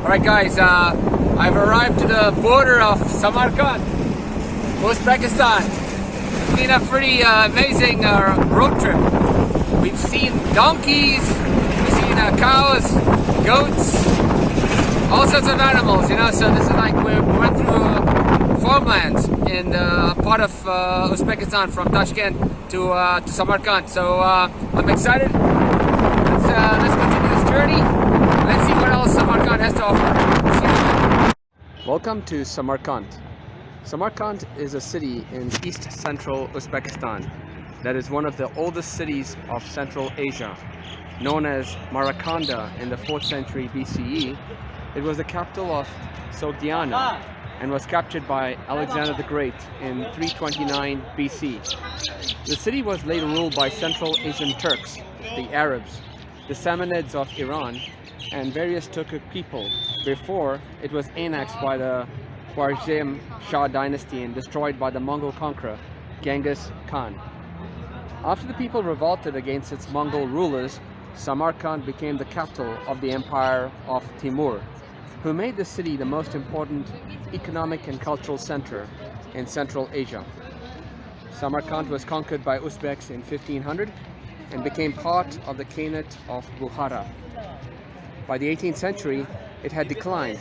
Alright guys, I've arrived to the border of Samarkand, Uzbekistan. It's been a pretty amazing road trip. We've seen donkeys, we've seen cows, goats, all sorts of animals, so this is like we went through farmlands in part of Uzbekistan from Tashkent to Samarkand. So I'm excited. Let's continue this journey. Let's see what else Samarkand has to offer. Welcome to Samarkand. Samarkand is a city in east-central Uzbekistan that is one of the oldest cities of Central Asia. Known as Samarkand in the 4th century BCE, it was the capital of Sogdiana and was captured by Alexander the Great in 329 BC. The city was later ruled by Central Asian Turks, the Arabs, the Samanids of Iran, and various Turkic people before it was annexed by the Khwarezm Shah dynasty and destroyed by the Mongol conqueror Genghis Khan. After the people revolted against its Mongol rulers, Samarkand became the capital of the empire of Timur, who made the city the most important economic and cultural center in Central Asia. Samarkand was conquered by Uzbeks in 1500 and became part of the Khanate of Bukhara. By the 18th century, it had declined,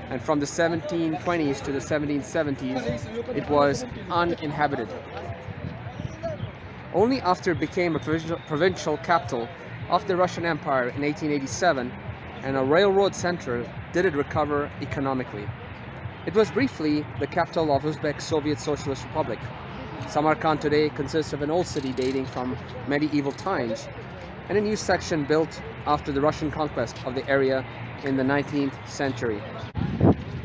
and from the 1720s to the 1770s, it was uninhabited. Only after it became a provincial capital of the Russian Empire in 1887 and a railroad center did it recover economically. It was briefly the capital of Uzbek Soviet Socialist Republic. Samarkand today consists of an old city dating from medieval times and a new section built after the Russian conquest of the area in the 19th century.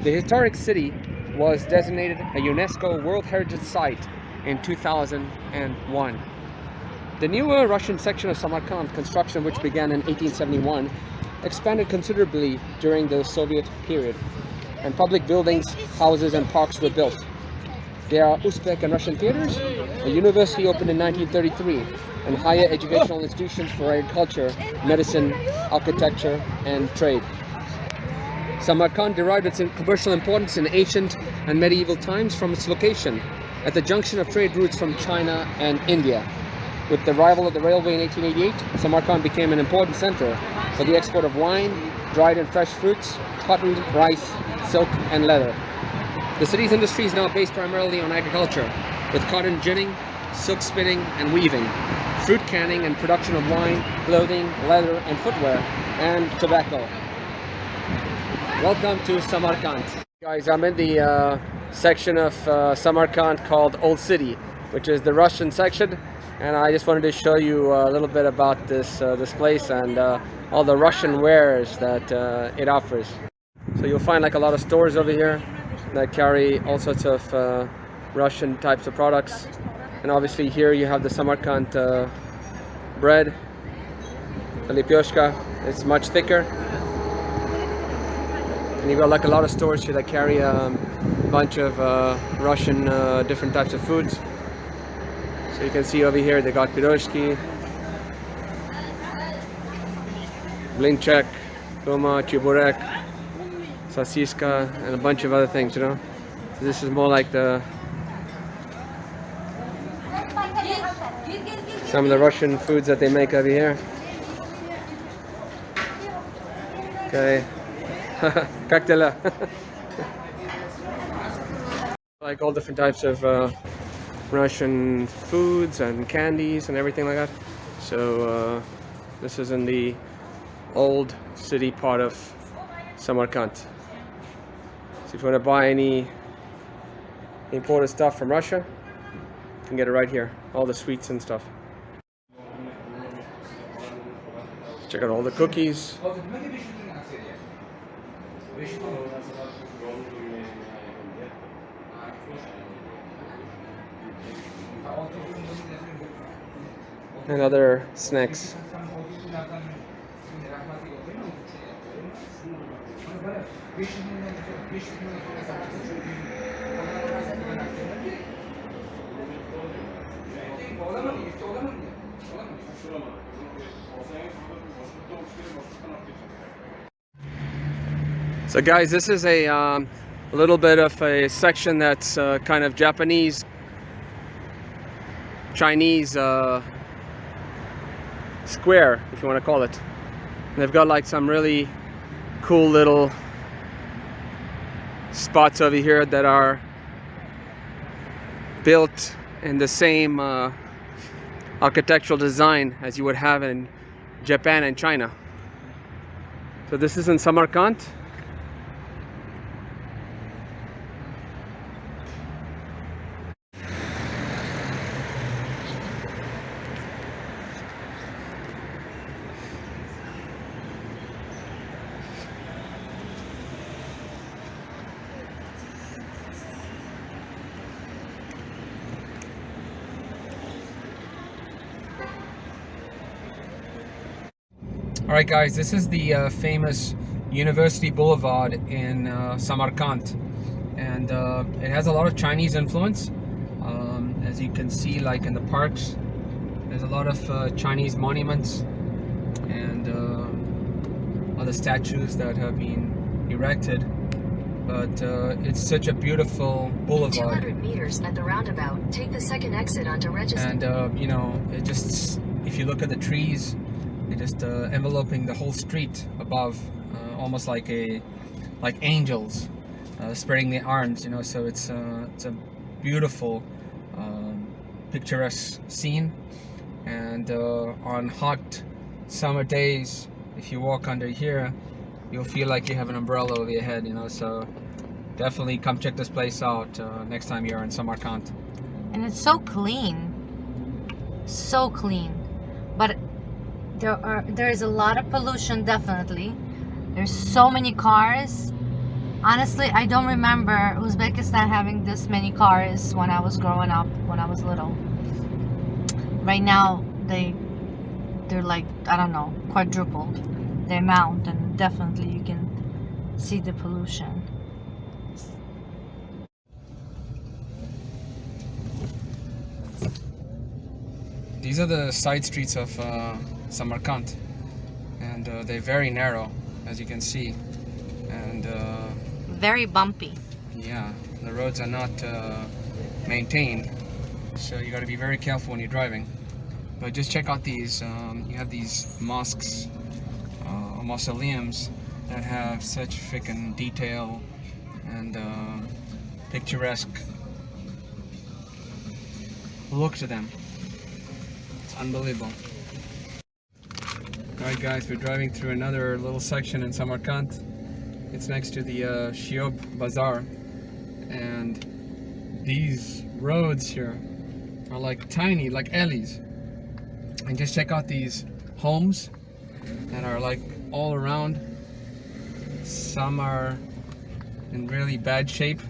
The historic city was designated a UNESCO World Heritage Site in 2001. The newer Russian section of Samarkand, construction which began in 1871, expanded considerably during the Soviet period, and public buildings, houses and parks were built. There are Uzbek and Russian theaters, a university opened in 1933, and higher educational institutions for agriculture, medicine, architecture, and trade. Samarkand derived its commercial importance in ancient and medieval times from its location at the junction of trade routes from China and India. With the arrival of the railway in 1888, Samarkand became an important center for the export of wine, dried and fresh fruits, cotton, rice, silk, and leather. The city's industry is now based primarily on agriculture, with cotton ginning, silk spinning and weaving, fruit canning and production of wine, clothing, leather and footwear, and tobacco. Welcome to Samarkand. Guys, I'm in the section of Samarkand called Old City, which is the Russian section, and I just wanted to show you a little bit about this place and all the Russian wares that it offers. So you'll find like a lot of stores over here that carry all sorts of Russian types of products, and obviously here you have the Samarkand bread, the lipyoshka. It's much thicker, and you've got like a lot of stores here that carry a bunch of Russian different types of foods. So you can see over here they got piroshki, blinchek, toma, chiburek, sasiska, and a bunch of other things, So this is more like some of the Russian foods that they make over here. Okay. Как дела? Like all different types of Russian foods and candies and everything like that. So this is in the old city part of Samarkand. So if you want to buy any imported stuff from Russia, you can get it right here. All the sweets and stuff. Check out all the cookies. And other snacks. So guys, this is a little bit of a section that's kind of Japanese, Chinese square, if you want to call it. And they've got like some really cool little spots over here that are built in the same architectural design as you would have in Japan and China. So this is in Samarkand. Alright guys, this is the famous University Boulevard in Samarkand, and it has a lot of Chinese influence. As you can see, like in the parks, there's a lot of Chinese monuments and other statues that have been erected. But it's such a beautiful boulevard. 200 meters at the roundabout, take the second exit onto Register. And you know, it just, if you look at the trees, they're just enveloping the whole street above, almost like angels spreading their arms, you know. So it's a beautiful, picturesque scene. And on hot summer days, if you walk under here, you'll feel like you have an umbrella over your head, you know. So definitely come check this place out next time you're in Samarkand. And it's so clean, but there is a lot of pollution. Definitely, there's so many cars. Honestly, I don't remember Uzbekistan having this many cars when I was growing up, when I was little. Right now they're like, I don't know, quadrupled the amount, and definitely you can see the pollution. These are the side streets of Samarkand, and they're very narrow, as you can see, and very bumpy. yeah, the roads are not maintained, so you got to be very careful when you're driving. But just check out these, you have these mosques or mausoleums that have such freaking detail and picturesque look to them. It's unbelievable. Alright guys, we're driving through another little section in Samarkand. It's next to the Siob Bazaar, and these roads here are like tiny, like alleys. And just check out these homes that are like all around. Some are in really bad shape,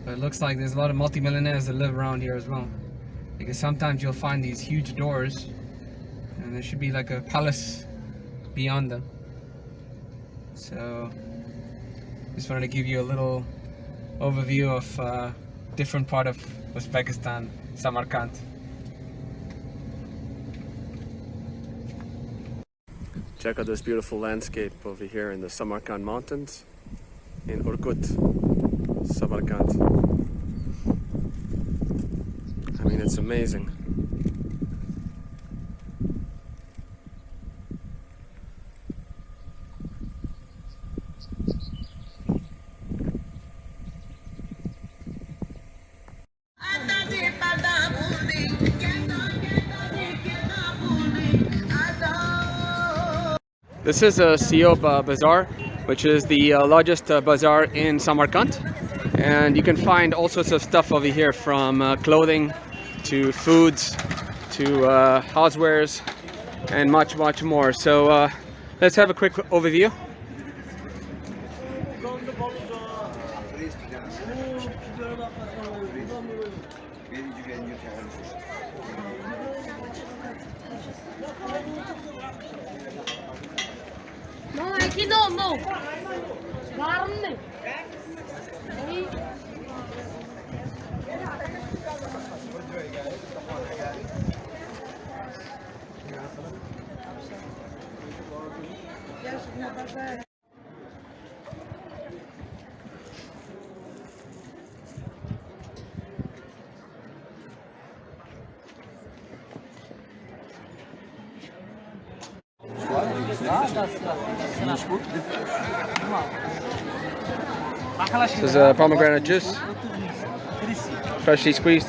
but it looks like there's a lot of multimillionaires that live around here as well, because sometimes you'll find these huge doors and there should be like a palace beyond them. So just wanted to give you a little overview of different part of Uzbekistan, Samarkand. Check out this beautiful landscape over here in the Samarkand mountains in Urgut, Samarkand. I mean, it's amazing. This is a Siob Bazaar, which is the largest bazaar in Samarkand, and you can find all sorts of stuff over here, from clothing to foods to housewares and much more. So let's have a quick overview. No. This is pomegranate juice, freshly squeezed.